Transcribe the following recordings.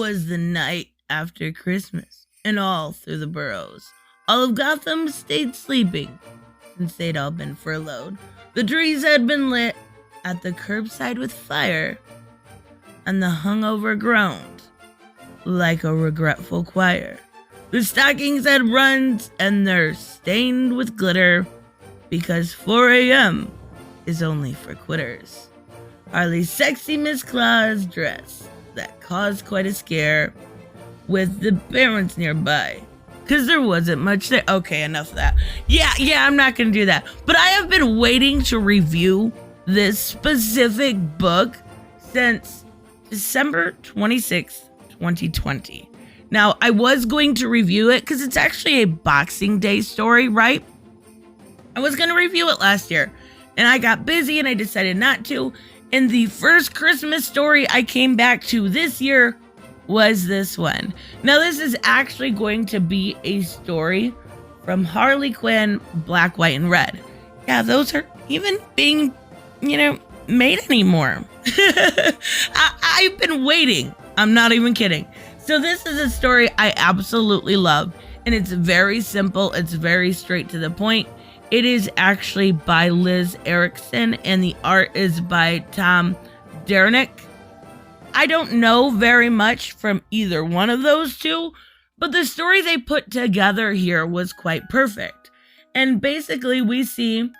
was the night after Christmas, and all through the boroughs, all of Gotham stayed sleeping, since they'd all been furloughed. The trees had been lit at the curbside with fire, and the hungover groaned like a regretful choir. The stockings had runs, and they're stained with glitter, because 4 a.m. is only for quitters. Harley's sexy Miss Claus dress that caused quite a scare with the parents nearby, because there wasn't much there. Okay, enough of that. Yeah, I'm not going to do that. But I have been waiting to review this specific book since December 26th, 2020. Now, I was going to review it because it's actually a Boxing Day story, right? I was going to review it last year, and I got busy and I decided not to. And the first Christmas story I came back to this year was this one. Now, this is actually going to be a story from Harley Quinn, Black, White, and Red. Yeah, those are even being, made anymore. I've been waiting. I'm not even kidding. So this is a story I absolutely love, and it's very simple. It's very straight to the point. It is actually by Liz Erickson, and the art is by Tom Derenick. I don't know very much from either one of those two, but the story they put together here was quite perfect. And basically, we see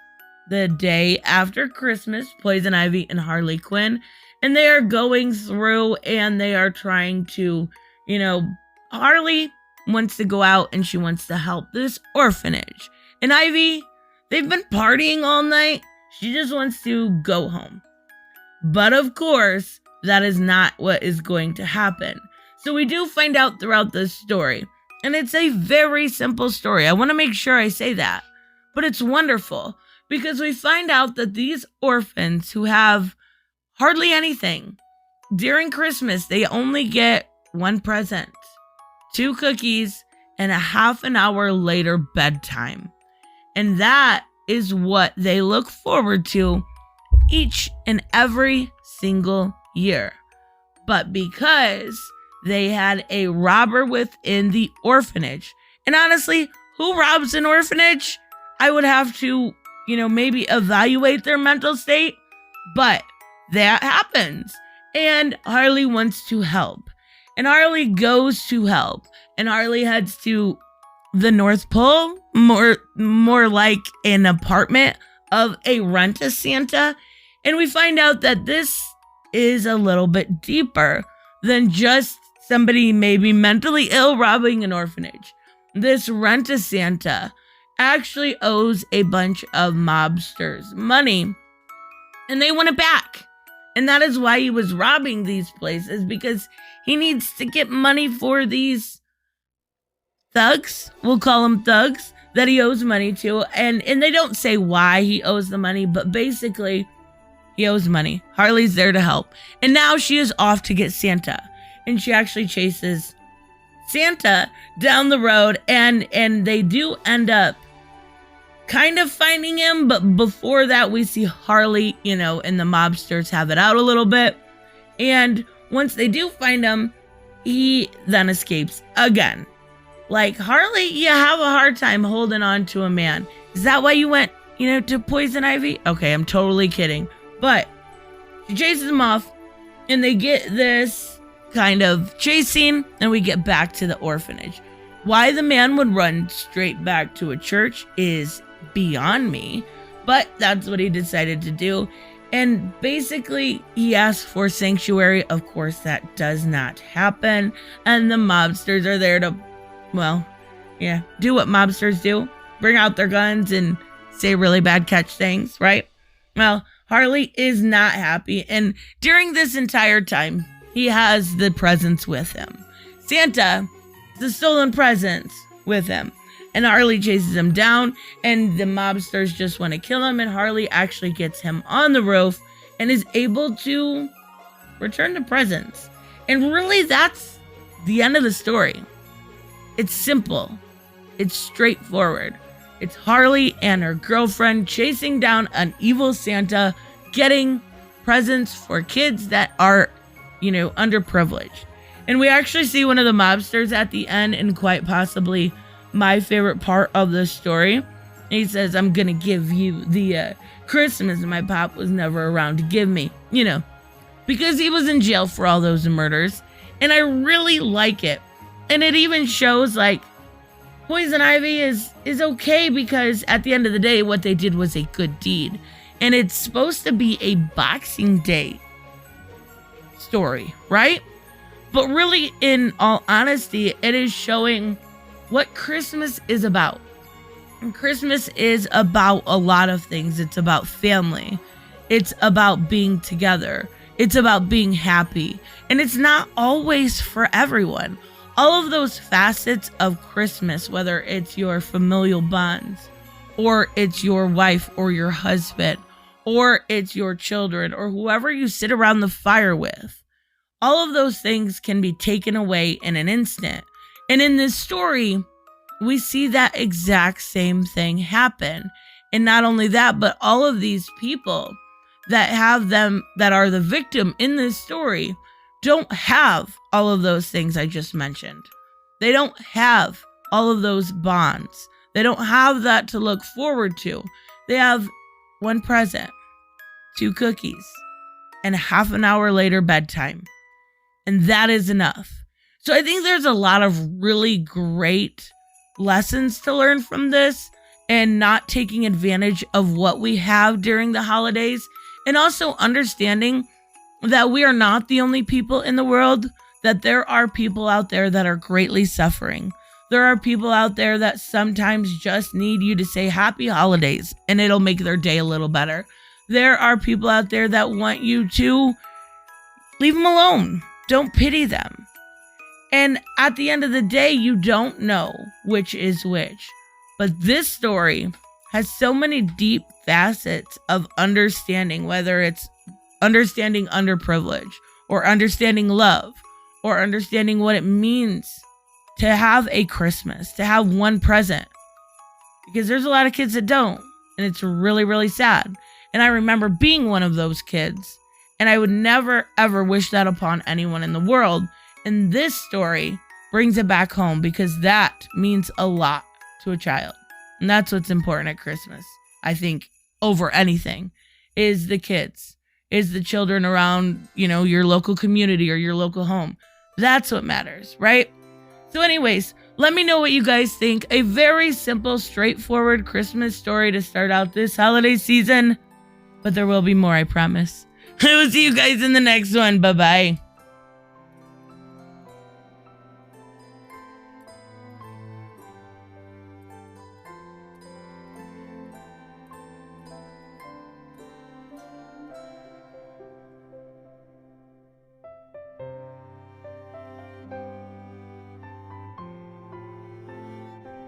the day after Christmas, Poison Ivy and Harley Quinn, and they are going through and they are trying to, Harley wants to go out and she wants to help this orphanage. And Ivy, they've been partying all night. She just wants to go home. But of course, that is not what is going to happen. So we do find out throughout this story. And it's a very simple story. I want to make sure I say that. But it's wonderful because we find out that these orphans who have hardly anything, during Christmas, they only get one present, 2 cookies, and a half an hour later bedtime. And that is what they look forward to each and every single year. But because they had a robber within the orphanage, and honestly, who robs an orphanage? I would have to, maybe evaluate their mental state, but that happens. And Harley wants to help. And Harley goes to help. And Harley heads to the North Pole, more like an apartment of a rent-a-Santa. And we find out that this is a little bit deeper than just somebody maybe mentally ill robbing an orphanage. This rent-a-Santa actually owes a bunch of mobsters money, and they want it back. And that is why he was robbing these places, because he needs to get money for these thugs, we'll call them thugs, that he owes money to. And they don't say why he owes the money, but basically, he owes money. Harley's there to help. And now she is off to get Santa. And she actually chases Santa down the road, and they do end up kind of finding him, but before that we see Harley, and the mobsters have it out a little bit. And once they do find him, he then escapes again. Like, Harley, you have a hard time holding on to a man. Is that why you went, to Poison Ivy? Okay, I'm totally kidding. But she chases him off, and they get this kind of chase scene, and we get back to the orphanage. Why the man would run straight back to a church is beyond me, but that's what he decided to do. And basically, he asked for sanctuary. Of course, that does not happen. And the mobsters are there to, do what mobsters do. Bring out their guns and say really bad catch things, right? Well, Harley is not happy. And during this entire time, he has the presents with him. Santa, the stolen presents with him. And Harley chases him down, and the mobsters just want to kill him, and Harley actually gets him on the roof and is able to return the presents. And really, that's the end of the story. It's simple. It's straightforward. It's Harley and her girlfriend chasing down an evil Santa, getting presents for kids that are, underprivileged. And we actually see one of the mobsters at the end, and quite possibly my favorite part of the story. He says, I'm going to give you the Christmas my pop was never around to give me, because he was in jail for all those murders. And I really like it. And it even shows like Poison Ivy is okay, because at the end of the day, what they did was a good deed. And it's supposed to be a Boxing Day story, right? But really, in all honesty, it is showing what Christmas is about. And Christmas is about a lot of things. It's about family. It's about being together. It's about being happy. And it's not always for everyone. All of those facets of Christmas, whether it's your familial bonds, or it's your wife or your husband, or it's your children, or whoever you sit around the fire with, all of those things can be taken away in an instant. And in this story, we see that exact same thing happen. And not only that, but all of these people that have them, that are the victim in this story, don't have all of those things I just mentioned. They don't have all of those bonds. They don't have that to look forward to. They have one present, 2 cookies, and half an hour later bedtime. And that is enough. So I think there's a lot of really great lessons to learn from this, and not taking advantage of what we have during the holidays, and also understanding that we are not the only people in the world, that there are people out there that are greatly suffering. There are people out there that sometimes just need you to say happy holidays and it'll make their day a little better. There are people out there that want you to leave them alone. Don't pity them. And at the end of the day, you don't know which is which. But this story has so many deep facets of understanding, whether it's understanding underprivilege, or understanding love, or understanding what it means to have a Christmas, to have one present. Because there's a lot of kids that don't. And it's really, really sad. And I remember being one of those kids. And I would never, ever wish that upon anyone in the world. And this story brings it back home, because that means a lot to a child. And that's what's important at Christmas, I think, over anything, is the kids, is the children around, your local community or your local home. That's what matters, right? So anyways, let me know what you guys think. A very simple, straightforward Christmas story to start out this holiday season. But there will be more, I promise. I will see you guys in the next one. Bye-bye.